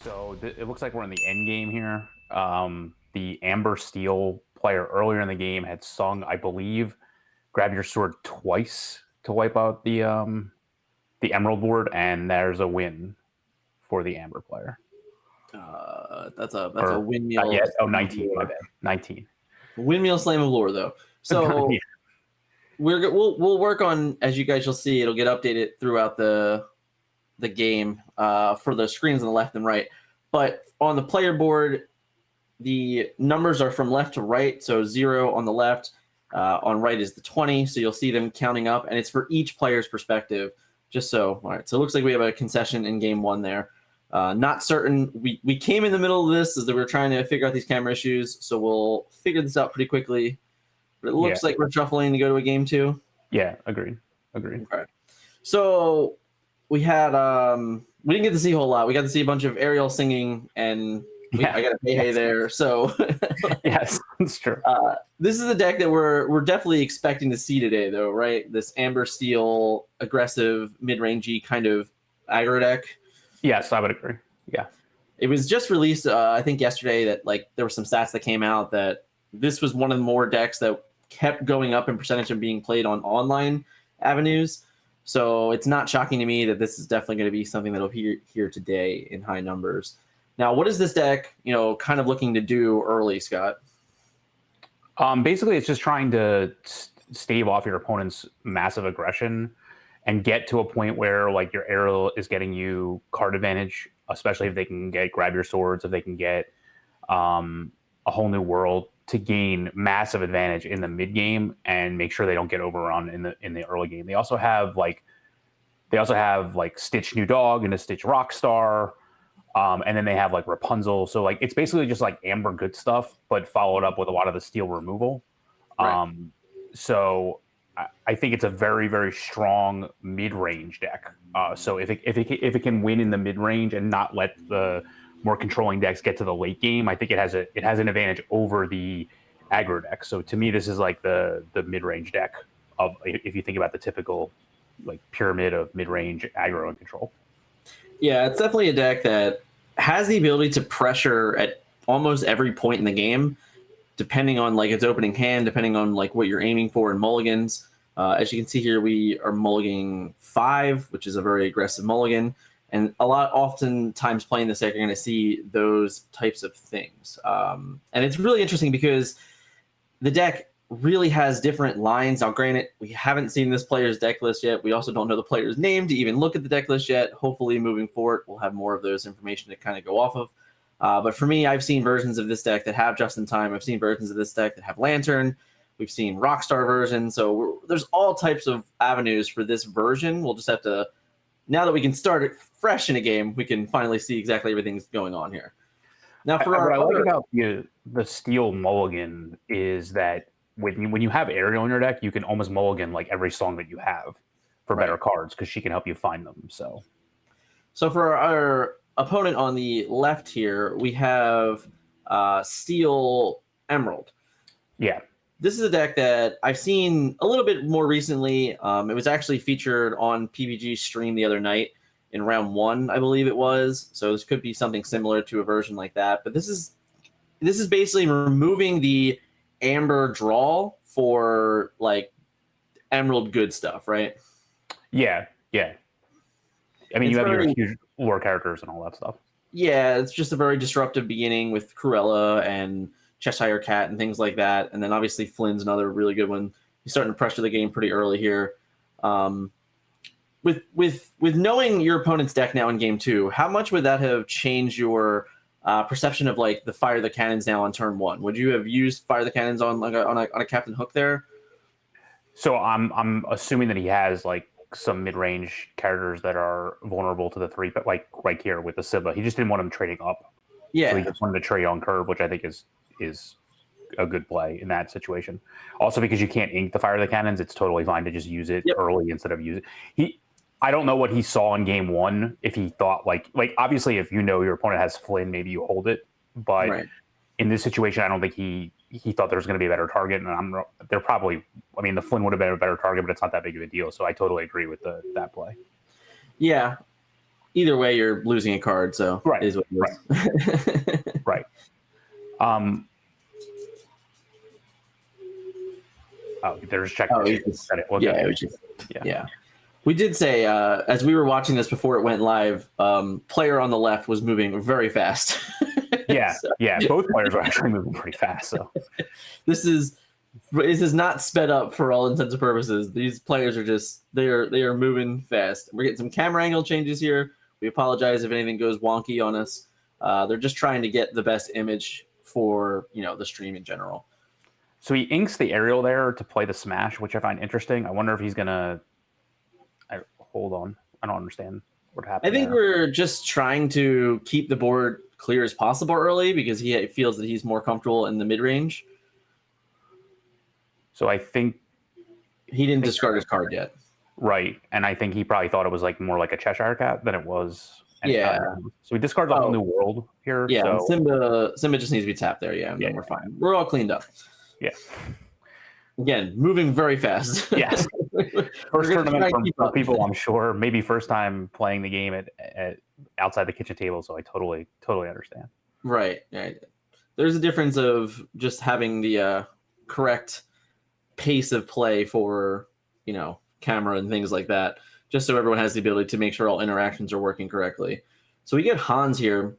So it looks like we're in the end game here. The Amber Steel player earlier in the game had sung, I believe, "Grab your sword" twice to wipe out the Emerald board, and there's a win for the Amber player. That's a Or, windmill. not yet. Oh, 19. My bad. 19. Windmill slam of lore, though. So Yeah. we'll work on, as you guys will see, it'll get updated throughout the game for the screens on the left and right. But on the player board, the numbers are from left to right. So 0 on the left, on right is the 20. So you'll see them counting up, and it's for each player's perspective. Just so, all right. So it looks like we have a concession in game one there. Not certain. We came in the middle of this as we were trying to figure out these camera issues. So we'll figure this out pretty quickly. But it looks like we're shuffling to go to a game two. Yeah, agreed. Okay. So we had we didn't get to see a whole lot. We got to see a bunch of Ariel singing, and I got a hey there. So yes, that's true. This is a deck that we're definitely expecting to see today, though, right? This Amber Steel aggressive mid-rangey kind of aggro deck. Yes, I would agree. Yeah. It was just released, I think, yesterday that there were some stats that came out that this was one of the more decks that kept going up in percentage of being played on online avenues. So it's not shocking to me that this is definitely going to be something that'll be here today in high numbers. Now, what is this deck, kind of looking to do early, Scott? Basically, it's just trying to stave off your opponent's massive aggression and get to a point where your Ariel is getting you card advantage, especially if they can grab your swords, if they can get a whole new world to gain massive advantage in the mid game and make sure they don't get overrun in the early game. They also have Stitch New Dog and a Stitch Rockstar. And then they have Rapunzel. So it's basically just Amber good stuff, but followed up with a lot of the steel removal. Right. So I think it's a very, very strong mid-range deck. So if it can win in the mid-range and not let the more controlling decks get to the late game, I think it has an advantage over the aggro deck. So to me, this is the mid-range deck of, if you think about the typical pyramid of mid-range aggro and control. Yeah, it's definitely a deck that has the ability to pressure at almost every point in the game, depending on its opening hand, depending on what you're aiming for in mulligans. As you can see here, we are mulliganing 5, which is a very aggressive mulligan. And oftentimes playing this deck, you're going to see those types of things. And it's really interesting because the deck really has different lines. Now, granted, we haven't seen this player's deck list yet. We also don't know the player's name to even look at the deck list yet. Hopefully, moving forward, we'll have more of those information to kind of go off of. But for me, I've seen versions of this deck that have Just in Time. I've seen versions of this deck that have Lantern. We've seen Rockstar versions. So there's all types of avenues for this version. We'll just have to, now that we can start it fresh in a game, we can finally see exactly everything's going on here. Now, what I like about the Steel Mulligan is that when you have Ariel in your deck, you can almost mulligan every song that you have for better cards because she can help you find them. So for our opponent on the left here, we have Steel Emerald. Yeah. This is a deck that I've seen a little bit more recently. It was actually featured on PBG's stream the other night in round 1, I believe it was. So this could be something similar to a version like that. But this is basically removing the Amber draw for Emerald good stuff, right? Yeah. I mean, you have your huge lore characters and all that stuff. Yeah, it's just a very disruptive beginning with Cruella and Cheshire Cat and things like that. And then obviously Flynn's another really good one. He's starting to pressure the game pretty early here. With knowing your opponent's deck now in game 2, how much would that have changed your perception of the Fire the Cannons now on turn 1? Would you have used Fire the Cannons on a Captain Hook there? So I'm assuming that he has some mid-range characters that are vulnerable to the 3, but right here with the Sibba, he just didn't want him trading up. Yeah. So he just wanted to trade on curve, which I think is a good play in that situation. Also, because you can't ink the Fire the Cannons, it's totally fine to just use it early instead of use it. I don't know what he saw in game 1. If he thought obviously if your opponent has Flynn, maybe you hold it. But in this situation, I don't think he thought there was going to be a better target. And the Flynn would have been a better target, but it's not that big of a deal. So I totally agree with that play. Yeah. either way, you're losing a card, so Right, it is what it is. right. Oh, they're just checking. Oh, it was just Yeah. We did say as we were watching this before it went live, player on the left was moving very fast. Yeah, So, yeah. Both players are actually moving pretty fast. So this is not sped up for all intents and purposes. These players are just they are moving fast. We're getting some camera angle changes here. We apologize if anything goes wonky on us. They're just trying to get the best image for the stream in general. So he inks the aerial there to play the smash, which I find interesting. I wonder if he's gonna. Hold on, I don't understand what happened. I think we're just trying to keep the board clear as possible early because he feels that he's more comfortable in the mid range. So I think he didn't discard his card yet. Right, and I think he probably thought it was like more like a Cheshire Cat than it was. Yeah. So he discards a whole new world here. Yeah, so. Simba just needs to be tapped there. Yeah, and then we're fine. We're all cleaned up. Yeah. Again, moving very fast. Yes. First tournament for people, I'm sure. Maybe first time playing the game at outside the kitchen table, so I totally understand. Right. There's a difference of just having the correct pace of play for camera and things like that, just so everyone has the ability to make sure all interactions are working correctly. So we get Hans here,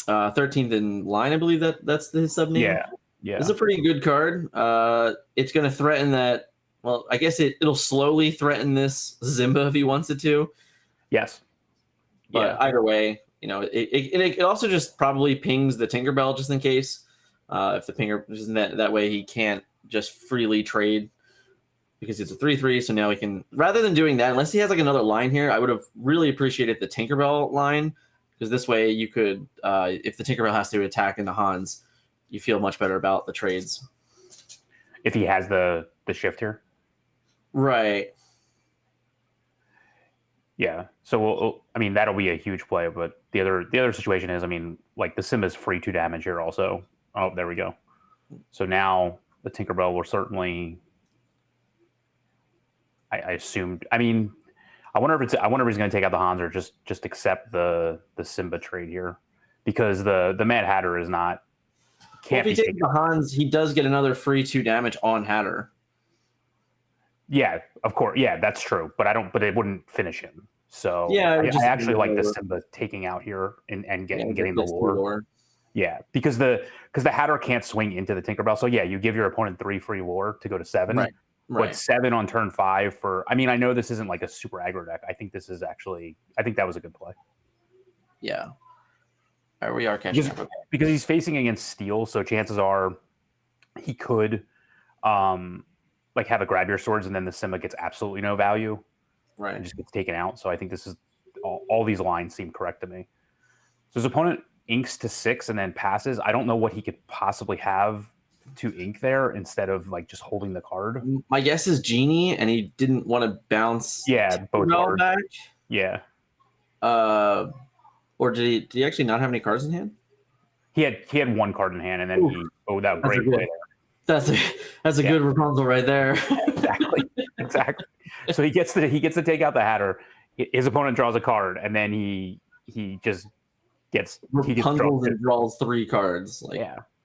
13th in line, I believe that's his sub name. Yeah. It's a pretty good card. It's going to threaten that. Well, I guess it'll slowly threaten this Zimba if he wants it to. Yes. But either way, it also just probably pings the Tinkerbell just in case. If the pinger isn't that way, he can't just freely trade because it's a 3/3. So now he can, rather than doing that, unless he has like another line here, I would have really appreciated the Tinkerbell line because this way you could, if the Tinkerbell has to attack into Hans, you feel much better about the trades. If he has the shift here. Right. Yeah. So that'll be a huge play, but the other situation is, like the Simba's free 2 damage here also. Oh, there we go. So now the Tinkerbell will certainly. I assumed. I wonder if he's going to take out the Hans or just accept the Simba trade here, because the Mad Hatter is not. If he takes the Hans, he does get another free 2 damage on Hatter. Yeah, of course. Yeah, that's true. But it wouldn't finish him. So yeah, I actually like the Simba taking out here and getting the lore. Yeah, because the Hatter can't swing into the Tinkerbell. So yeah, you give your opponent 3 free lore to go to 7. Right. But 7 on turn 5 for. I know this isn't like a super aggro deck. I think that was a good play. Yeah. We are catching up. Because he's facing against Steel, so chances are he could have a grab your swords, and then the Simba gets absolutely no value. Right. And just gets taken out. So I think this is all these lines seem correct to me. So his opponent inks to 6 and then passes. I don't know what he could possibly have to ink there instead of just holding the card. My guess is Genie, and he didn't want to bounce. Yeah, both cards back. Yeah. Or did he actually not have any cards in hand? He had 1 card in hand, and then that great play there. That's a good Rapunzel right there. Exactly. So he gets to take out the Hatter. His opponent draws a card, and then he just gets Rapunzel and draws 3 cards.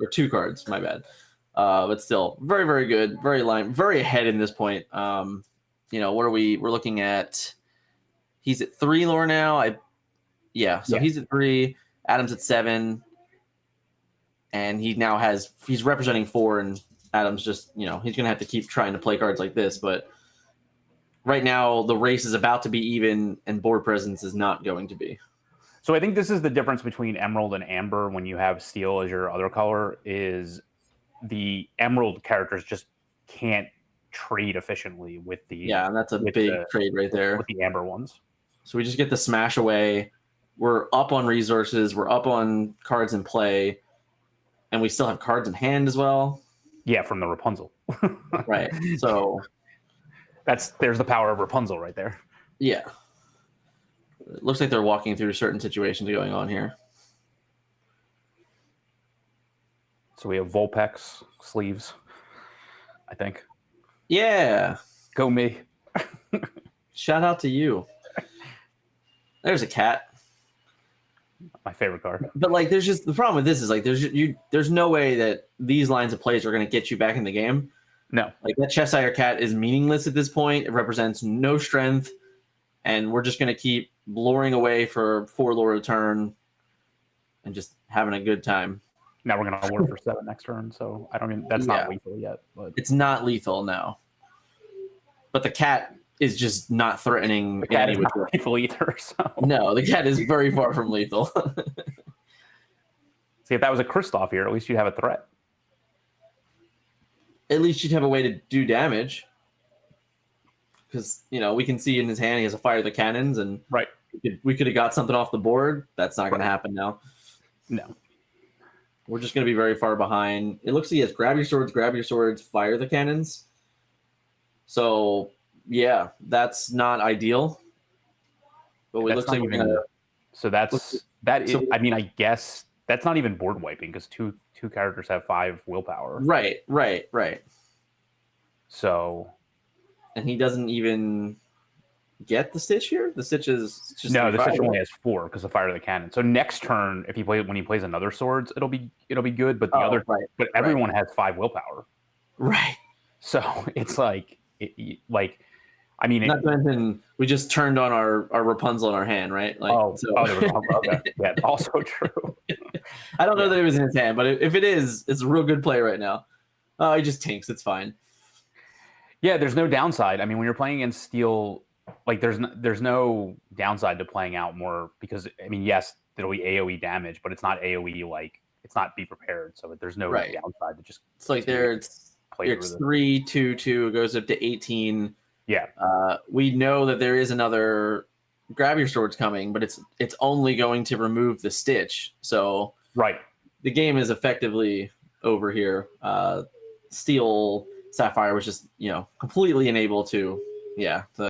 Or 2 cards. My bad. But still, very very good. Very ahead in this point. What are we? We're looking at. He's at 3 lore now. He's at 3. Adam's at 7. And he's representing 4, and Adam's just, he's going to have to keep trying to play cards like this. But right now, the race is about to be even, and board presence is not going to be. So I think this is the difference between Emerald and Amber when you have Steel as your other color, is the Emerald characters just can't trade efficiently with the... Yeah, and that's a big trade right there. With the Amber ones. So we just get the smash away. We're up on resources. We're up on cards in play. And we still have cards in hand as well. Yeah, from the Rapunzel. Right. So there's the power of Rapunzel right there. Yeah. It looks like they're walking through certain situations going on here. So we have Vulpex sleeves, I think. Yeah. Go me. Shout out to you. There's a cat. My favorite card. But like, there's just the problem with this is like there's no way that these lines of plays are going to get you back in the game. No, like that Cheshire Cat is meaningless at this point. It represents no strength, and we're just going to keep luring away for 4 lore a turn, and just having a good time. Now we're going to lure for 7 next turn, so I don't even. That's not lethal yet, but it's not lethal now. But the cat is just not threatening. The cat is not lethal either. So. No, the cat is very far from lethal. See, if that was a Kristoff here, at least you'd have a threat. At least you'd have a way to do damage. Because, we can see in his hand he has a fire the cannons, and right. we could have got something off the board. That's not going to happen now. No. We're just going to be very far behind. It looks like he has grab your swords, fire the cannons. So, yeah, that's not ideal. But it looks like we're going to... So I mean, I guess that's not even board wiping because two characters have 5 willpower. Right. So... And he doesn't even get the Stitch here? The Stitch is just... No, the Stitch only has 4 because of fire the cannon. So next turn, when he plays another swords, it'll be good. But but everyone has 5 willpower. Right. So it's like I mean, not to mention we just turned on our Rapunzel in our hand, right? Like, okay. Yeah, also true. I don't know that it was in his hand, but if it is, it's a real good play right now. He just tinks. It's fine. Yeah, there's no downside. I mean, when you're playing against steel, like there's no downside to playing out more because I mean, yes, it'll be AOE damage, but it's not AOE like it's not be prepared. So there's no downside to just. It's like it's 3/2/2. It goes up to 18. Yeah. We know that there is another grab your swords coming, but it's only going to remove the Stitch. So the game is effectively over here. Steel Sapphire was just completely unable to